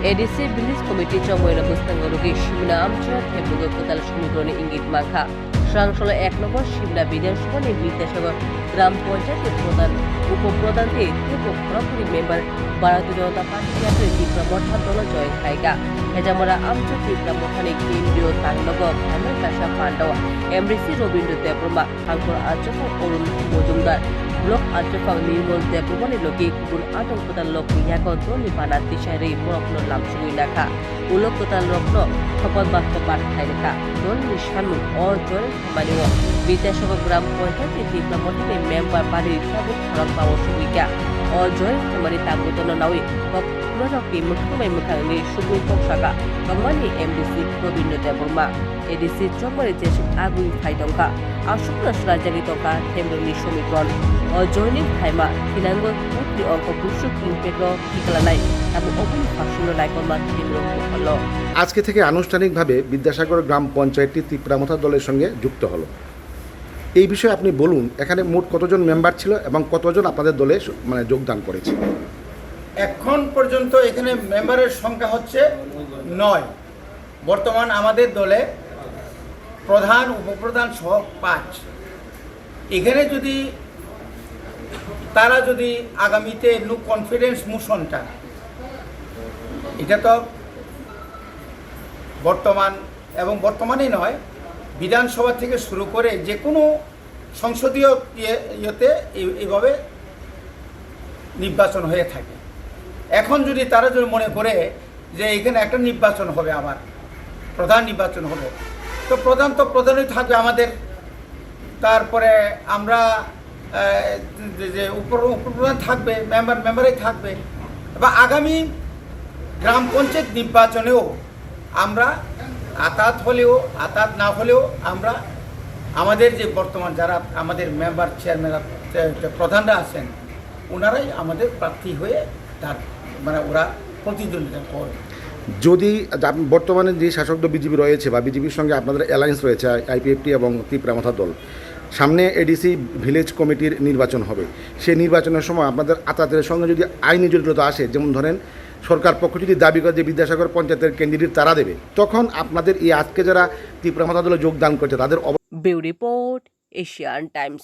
ADC village committee चमयना बुस्तांगरुगी शिमना आमचरा थेबुग कोताल समीकरणे इंगित माखा সাংসল ১ নম্বর শিমলা বিধানসভা বিদ্যাসাগর গ্রাম পঞ্চায়েতের প্রধান উপপ্রধানকে খরাপুরি মেম্বার ভারতীয় জনতা পার্টি কেন্দ্রের তীব্র মঠা দল জয় খাইগা হেজামরা আমচা তীব্র মঠানি কেন্দ্রীয় তান্ডব ভাইমার কাশা পাণ্ডব এমডিসি রবীন্দ্র দেববর্মা আঙ্কুর আর্যফল অরুণ মজুমদার ব্লক আর্যফল নির্মল দেববর্মানি লগে গুণ আতঙ্কতার লোক ইয়াকন দলনি বানা দিশারে পরপ্ন লামসুই নাখা উল্লকতার রত্ন শপথ বাক্য পাঠ খাইলেখা দলনি সানু অজয় মানিও বিদ্যাসাগর গ্রাম পঞ্চায়েতের তীব্র মঠানি মেম্বার বাড়ির সাবুক খরক পাওয়া সুবিকা অজয় মানে তাঙ্গুতন নাওই পুরনকি মুখ্যমন্ত্রী মুখাংনি সুবুই কংসাকা কমানি এমডিসি রবীন্দ্র দেববর্মা এডিসি চমরে যেসব আগুই ফাইদঙ্কা আসুকনা সুরাজাগি টকা থেমরনি সমীকরণ অজয়নি ফাইমা কিনাঙ্গ পুত্রি অঙ্ক বুসুক ইম্পেক্ট ঠিকালাই এবং অবুল ফাঁসুল নাইকমা থেমরন হল আজকে থেকে আনুষ্ঠানিকভাবে বিদ্যাসাগর গ্রাম পঞ্চায়েতটি তীব্রামথা দলের সঙ্গে যুক্ত হলো। এই বিষয়ে আপনি বলুন, এখানে মোট কতজন মেম্বার ছিল এবং কতজন আপনাদের দলে যোগদান করেছে? এখন পর্যন্ত এখানে মেম্বারের সংখ্যা হচ্ছে ৯। বর্তমান আমাদের দলে প্রধান উপপ্রধান সহ ৫। এখানে যদি তারা যদি আগামীতে নো কনফিডেন্স মোশনটা, এটা তো বর্তমান এবং বর্তমানেই নয়, বিধানসভা থেকে শুরু করে যে কোনো সংসদীয় ইয়েতে এইভাবে নির্বাচন হয়ে থাকে। এখন যদি তারা যদি মনে করে যে এখানে একটা নির্বাচন হবে, আবার প্রধান নির্বাচন হবে, তো প্রধানই থাকবে আমাদের। তারপরে আমরা যে উপপ্রধান থাকবে, মেম্বারই থাকবে। বা আগামী গ্রাম পঞ্চায়েত নির্বাচনেও আমরা আতাত হলেও আতাত না হলেও আমরা আমাদের যে বর্তমান যারা আমাদের মেম্বার চেয়ারম্যান প্রধানরা আছেন, ওনারাই আমাদের প্রার্থী হয়ে তার ওরা প্রতিদ্বন্দ্বিতা করবে। যদি বর্তমানে যে শাসক দল বিজেপি রয়েছে বা বিজেপির সঙ্গে আপনাদের অ্যালায়েন্স রয়েছে আইপিএফটি এবং তীব্রামথা দল, সামনে এডিসি ভিলেজ কমিটির নির্বাচন হবে, সেই নির্বাচনের সময় আপনাদের আতাতের সঙ্গে যদি আইনি জটিলতা আসে, যেমন ধরেন সরকার পক্ষ যদি দাবি করে যে বিদ্যাসাগর পঞ্চায়েতের ক্যান্ডিডেট তারা দেবে, তখন আপনাদের এই আজকে যারা তীব্রামথা দলে যোগদান করছে তাদের ব্যুরো রিপোর্ট এশিয়ান টাইমস।